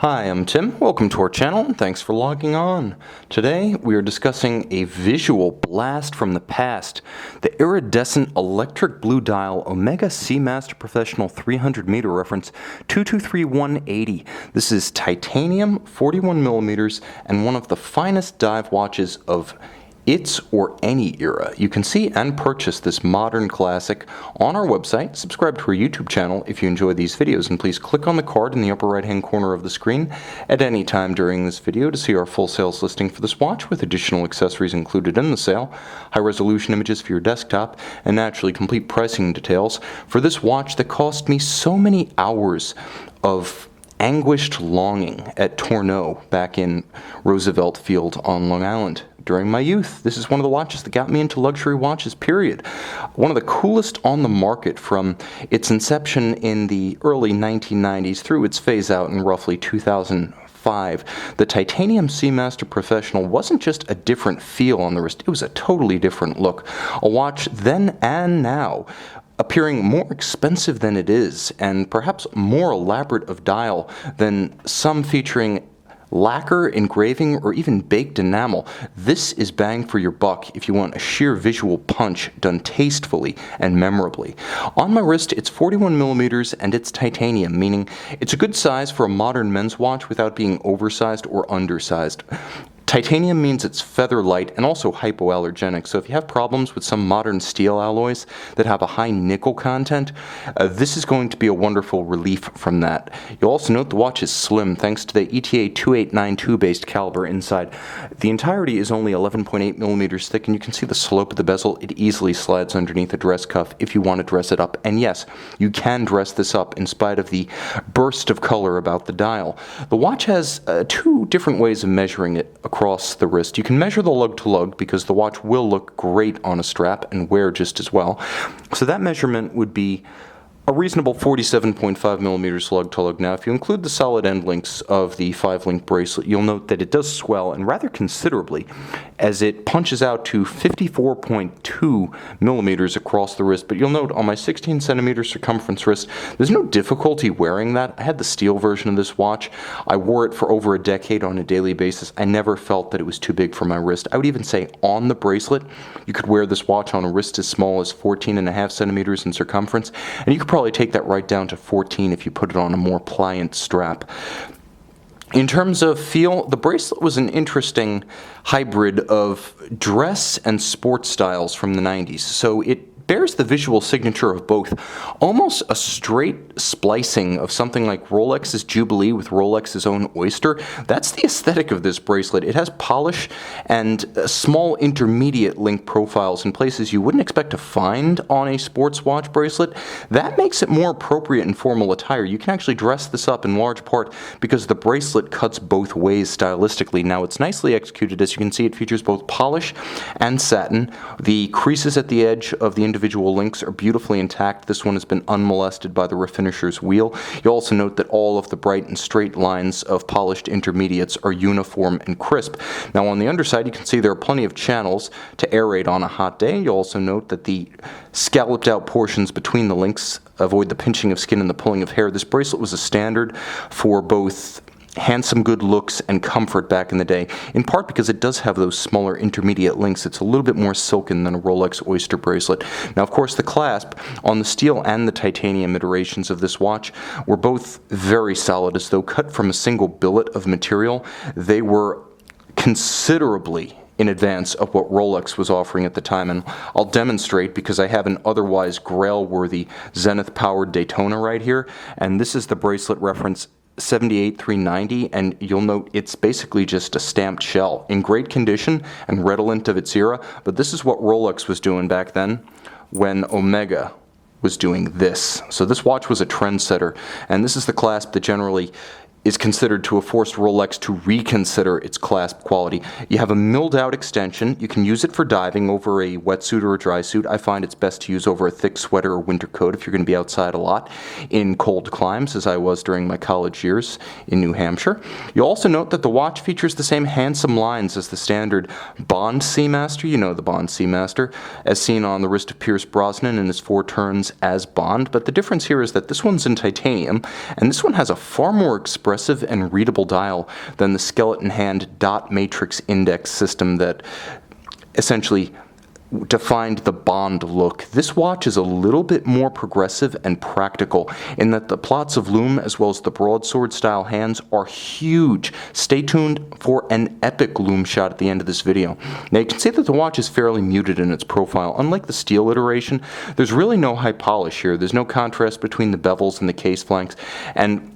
Hi, I'm Tim. Welcome to our channel and thanks for logging on. Today we are discussing a visual blast from the past, the iridescent electric blue dial Omega Seamaster Professional 300m reference 223180. This is titanium, 41mm, and one of the finest dive watches of its or any era. You can see and purchase this modern classic on our website. Subscribe to our YouTube channel if you enjoy these videos, and please click on the card in the upper right hand corner of the screen at any time during this video to see our full sales listing for this watch with additional accessories included in the sale, high resolution images for your desktop, and naturally complete pricing details for this watch that cost me so many hours of anguished longing at Tourneau back in Roosevelt Field on Long Island. During my youth, this is one of the watches that got me into luxury watches, period. One of the coolest on the market from its inception in the early 1990s through its phase out in roughly 2005. The titanium Seamaster Professional wasn't just a different feel on the wrist, it was a totally different look. A watch then and now appearing more expensive than it is, and perhaps more elaborate of dial than some featuring lacquer, engraving, or even baked enamel. This is bang for your buck if you want a sheer visual punch done tastefully and memorably. On my wrist, it's 41mm and it's titanium, meaning it's a good size for a modern men's watch without being oversized or undersized. Titanium means it's feather light and also hypoallergenic, so if you have problems with some modern steel alloys that have a high nickel content, this is going to be a wonderful relief from that. You'll also note the watch is slim thanks to the ETA 2892 based caliber inside. The entirety is only 11.8mm thick, and you can see the slope of the bezel. It easily slides underneath a dress cuff if you want to dress it up. And yes, you can dress this up in spite of the burst of color about the dial. The watch has two different ways of measuring it across the wrist. You can measure the lug-to-lug because the watch will look great on a strap and wear just as well. So that measurement would be a reasonable 47.5mm lug-to-lug. Now, if you include the solid end links of the 5-link bracelet, you'll note that it does swell, and rather considerably, as it punches out to 54.2mm across the wrist. But you'll note on my 16cm circumference wrist, there's no difficulty wearing that. I had the steel version of this watch. I wore it for over a decade on a daily basis. I never felt that it was too big for my wrist. I would even say on the bracelet, you could wear this watch on a wrist as small as 14.5cm in circumference, and you could probably take that right down to 14 if you put it on a more pliant strap. In terms of feel, the bracelet was an interesting hybrid of dress and sports styles from the 90s. So it bears the visual signature of both. Almost a straight splicing of something like Rolex's Jubilee with Rolex's own Oyster. That's the aesthetic of this bracelet. It has polish and small intermediate link profiles in places you wouldn't expect to find on a sports watch bracelet. That makes it more appropriate in formal attire. You can actually dress this up in large part because the bracelet cuts both ways stylistically. Now, it's nicely executed. As you can see, it features both polish and satin. The creases at the edge of the individual links are beautifully intact. This one has been unmolested by the refinisher's wheel. You'll also note that all of the bright and straight lines of polished intermediates are uniform and crisp. Now, on the underside, you can see there are plenty of channels to aerate on a hot day. You'll also note that the scalloped out portions between the links avoid the pinching of skin and the pulling of hair. This bracelet was a standard for both handsome good looks and comfort back in the day, in part because it does have those smaller intermediate links. It's a little bit more silken than a Rolex Oyster bracelet. Now, of course, the clasp on the steel and the titanium iterations of this watch were both very solid, as though cut from a single billet of material. They were considerably in advance of what Rolex was offering at the time, and I'll demonstrate because I have an otherwise grail-worthy Zenith-powered Daytona right here, and this is the bracelet reference 78390, and you'll note it's basically just a stamped shell in great condition and redolent of its era. But this is what Rolex was doing back then when Omega was doing this. So this watch was a trendsetter, and this is the clasp that generally is considered to have forced Rolex to reconsider its clasp quality. You have a milled out extension. You can use it for diving over a wetsuit or a dry suit. I find it's best to use over a thick sweater or winter coat if you're going to be outside a lot in cold climes, as I was during my college years in New Hampshire. You'll also note that the watch features the same handsome lines as the standard Bond Seamaster. You know the Bond Seamaster, as seen on the wrist of Pierce Brosnan in his 4 turns as Bond. But the difference here is that this one's in titanium, and this one has a far more expressive progressive and readable dial than the skeleton hand dot matrix index system that essentially defined the Bond look. This watch is a little bit more progressive and practical in that the plots of lume as well as the broadsword style hands are huge. Stay tuned for an epic lume shot at the end of this video. Now you can see that the watch is fairly muted in its profile. Unlike the steel iteration, there's really no high polish here. There's no contrast between the bevels and the case flanks, and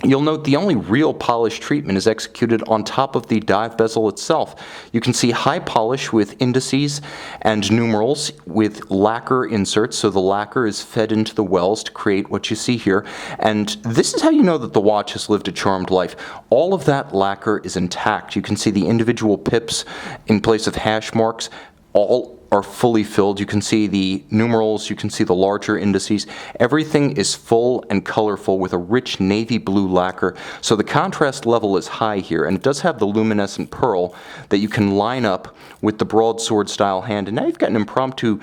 you'll note the only real polish treatment is executed on top of the dive bezel itself. You can see high polish with indices and numerals with lacquer inserts, so the lacquer is fed into the wells to create what you see here. And this is how you know that the watch has lived a charmed life. All of that lacquer is intact. You can see the individual pips in place of hash marks. All are fully filled. You can see the numerals, you can see the larger indices. Everything is full and colorful with a rich navy blue lacquer. So the contrast level is high here, and it does have the luminescent pearl that you can line up with the broadsword style hand. And now you've got an impromptu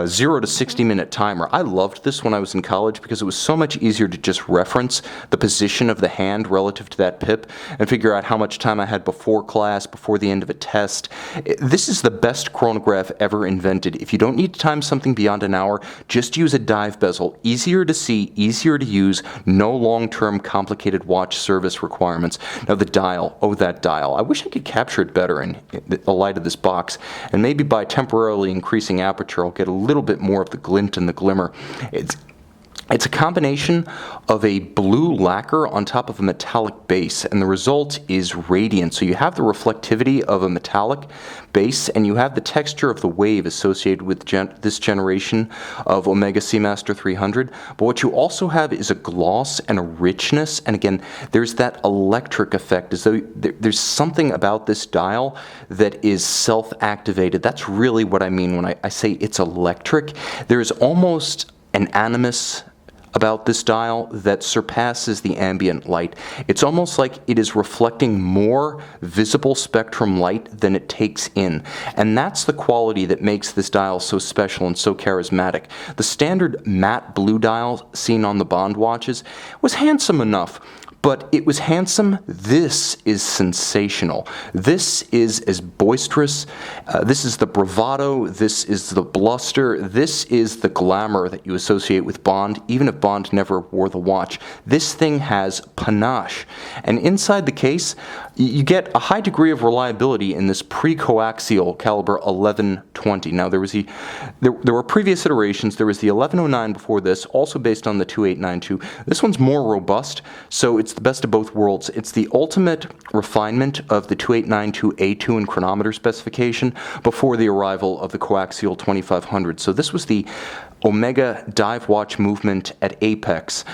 0 to 60 minute timer. I loved this when I was in college because it was so much easier to just reference the position of the hand relative to that pip and figure out how much time I had before class, before the end of a test. This is the best chronograph ever invented. If you don't need to time something beyond an hour, just use a dive bezel. Easier to see, easier to use, no long-term complicated watch service requirements. Now the dial, oh that dial. I wish I could capture it better in the light of this box, and maybe by temporarily increasing aperture I'll get a little bit more of the glint and the glimmer. It's a combination of a blue lacquer on top of a metallic base, and the result is radiant. So you have the reflectivity of a metallic base, and you have the texture of the wave associated with this generation of Omega Seamaster 300. But what you also have is a gloss and a richness, and again, there's that electric effect, as though there's something about this dial that is self-activated. That's really what I mean when I say it's electric. There's almost an animus about this dial that surpasses the ambient light. It's almost like it is reflecting more visible spectrum light than it takes in. And that's the quality that makes this dial so special and so charismatic. The standard matte blue dial seen on the Bond watches was handsome enough, but it was handsome. This is sensational. This is as boisterous. This is the bravado. This is the bluster. This is the glamour that you associate with Bond, even if Bond never wore the watch. This thing has panache. And inside the case, you get a high degree of reliability in this pre-coaxial caliber 1120. Now, there were previous iterations. There was the 1109 before this, also based on the 2892. This one's more robust, so it's the best of both worlds. It's the ultimate refinement of the 2892A2 in chronometer specification before the arrival of the coaxial 2500. So this was the Omega dive watch movement at apex.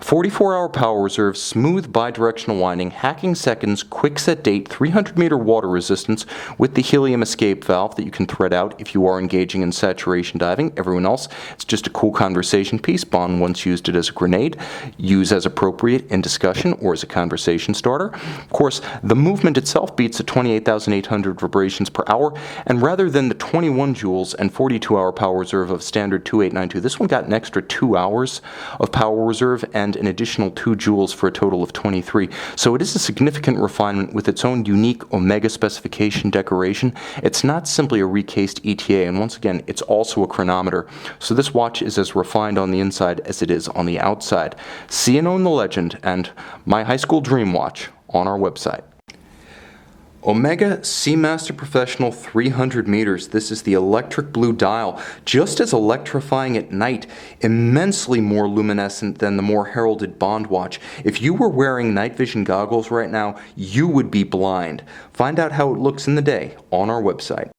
44-hour power reserve, smooth bidirectional winding, hacking seconds, quick set date, 300-meter water resistance with the helium escape valve that you can thread out if you are engaging in saturation diving. Everyone else, it's just a cool conversation piece. Bond once used it as a grenade. Use as appropriate in discussion or as a conversation starter. Of course, the movement itself beats at 28,800 vibrations per hour, and rather than the 21 joules and 42-hour power reserve of standard 2892, this one got an extra 2 hours of power reserve and an additional 2 joules for a total of 23. So it is a significant refinement with its own unique Omega specification decoration. It's not simply a recased ETA, and once again, it's also a chronometer. So this watch is as refined on the inside as it is on the outside. See and own the legend and my high school dream watch on our website. Omega Seamaster Professional 300 meters. This is the electric blue dial, just as electrifying at night, immensely more luminescent than the more heralded Bond watch. If you were wearing night vision goggles right now, you would be blind. Find out how it looks in the day on our website.